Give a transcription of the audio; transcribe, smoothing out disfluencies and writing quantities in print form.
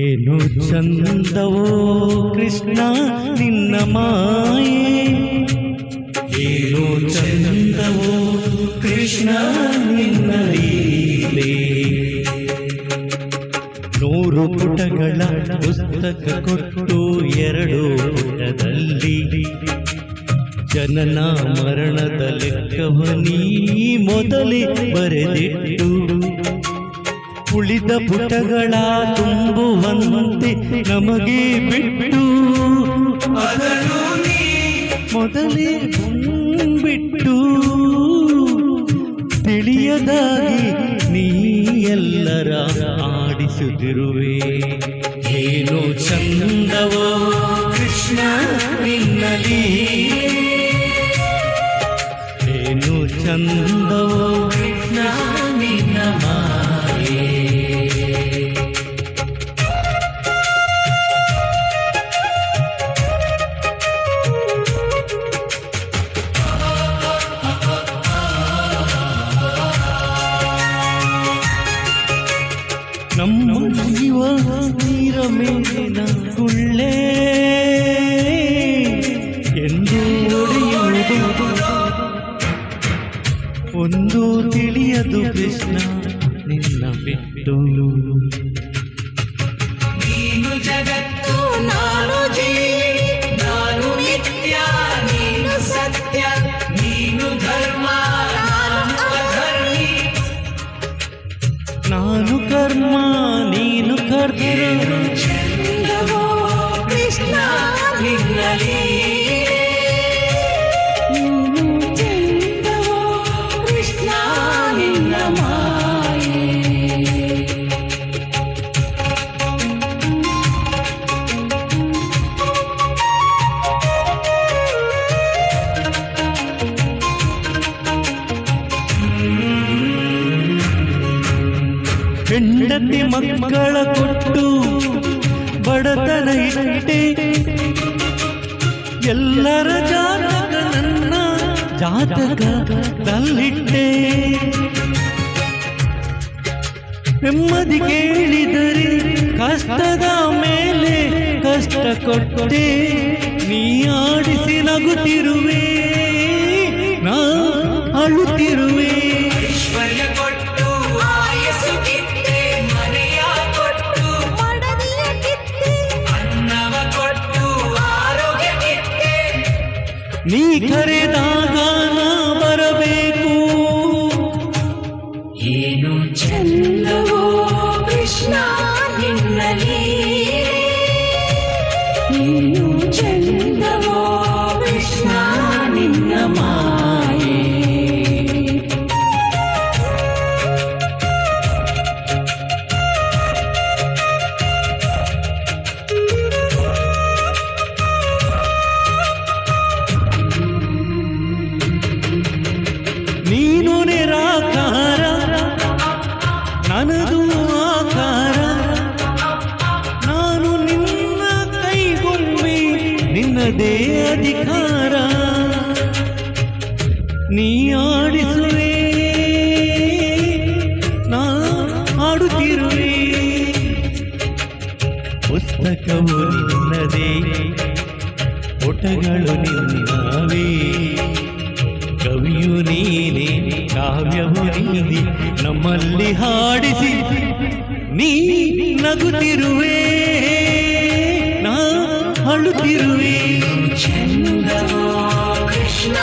ಏನು ಚಂದವೋ ಕೃಷ್ಣ ನಿನ್ನ ಮಾಯೆ, ಏನು ಚಂದವೋ ಕೃಷ್ಣ ನಿನ್ನ ಲೀಲೆ. 100 ಪುಟಗಳ ಪುಸ್ತಕ ಕೊಟ್ಟು 2 ಪುಟದಲ್ಲಿ ಜನನ ಮರಣದ ಲೆಕ್ಕವನೀ ಮೊದಲೇ ಬರೆದಿಟ್ಟು, ಉಳಿದ ಪುಟಗಳ ತುಂಬುವಂತೆ ನಮಗೆ ಬಿಟ್ಟು, ಅದನ್ನು ಮೊದಲೇ ಬಿಟ್ಟು ತಿಳಿಯದಾಗಿ ನೀ ಎಲ್ಲರ ಆಡಿಸುತ್ತಿರುವೆ. ಏನು ಚಂದವೋ ಕೃಷ್ಣ ನಿನ್ನಲಿ, ಏನು ಚಂದವೋ ಕೃಷ್ಣ ನಿನ್ನ ಮಾಯೆ. ನಮ್ಮ ಜೀವ ನೀರ ಮೇಲಿನ ಗುಳ್ಳೆ ಎಂದು ಒಡೆಯುವುದು ಒಂದು ತಿಳಿಯದು ಕೃಷ್ಣ ನಿನ್ನ ಬಿಟ್ಟು. ನೀನು ಜಗತ್ತು ನಾನು ಜೀವಿ, ನಾನು ನಿತ್ಯ ನೀನು ಸತ್ಯ, ನೀನು ಧರ್ಮ ನಾನು ಅಧರ್ಮಿ, ನಾನು ಕರ್ಮ ನೀನು ಕರ್ತೃ. ಚಂದವೋ ಕೃಷ್ಣ ನಿನ್ನಲಿ, ನೀನು ಚಂದವೋ ಕೃಷ್ಣ ನಿನ್ನ ಮಾಯೆ. ಹೆಂಡತಿ ಮಕ್ಕಳ ಕೊಟ್ಟು ಬಡತನ ಇಟ್ಟೆ, ಎಲ್ಲರ ಜಾತಕ ನನ್ನ ಜಾತಕದಲ್ಲಿಟ್ಟೆ. ನೆಮ್ಮದಿ ಕೇಳಿದರೆ ಕಷ್ಟದ ಮೇಲೆ ಕಷ್ಟ ಕೊಟ್ಟೆ, ನೀ ಆಡಿಸಿ ನಗುತ್ತಿರುವೆ ನಾ ಅಳುತ್ತಿರುವೆ. ಐಶ್ವರ್ಯ ಕೊಟ್ಟು ಆಯಸ್ಸು ಕಿತ್ತೆ, ಮನೆಯ ಕೊಟ್ಟು ಮಡದಿಯ ಕಿತ್ತೆ, ಅನ್ನವ ಕೊಟ್ಟು ಆರೋಗ್ಯ ಕಿತ್ತೆ, ನೀ ಕರೆದಾಗ ನಾ ಬರಬೇಕು. ಏನು ಚಂದವೋ ಕೃಷ್ಣ ನಿನ್ನಲಿ, ಏನು ಚಂದವೋ ಕೃಷ್ಣ ನಿನ್ನ ಮಾಯೆ. ನೀನು ನಿರಾಕಾರ ನನ್ನದು ಆಕಾರ, ನಾನು ನಿನ್ನ ಕೈಗೊಮ್ಮೆ ನಿನ್ನದೇ ಅಧಿಕಾರ. ನೀ ಆಡಿಸುವೆ ನಾ ಆಡುತ್ತಿರುವೆ, ಪುಸ್ತಕವು ನಿನ್ನದೇ ಪುಟಗಳು ನಿನ್ನವೇ. ಕವಿಯು ನೀನೆ ಕಾವ್ಯವು ನೀನೆ, ನಮ್ಮಲ್ಲಿ ಹಾಡಿಸಿ ನೀ ನಗುತ್ತಿರುವೆ ನಾ ಅಳುತ್ತಿರುವೆ. ಚಂದವೋ ಕೃಷ್ಣ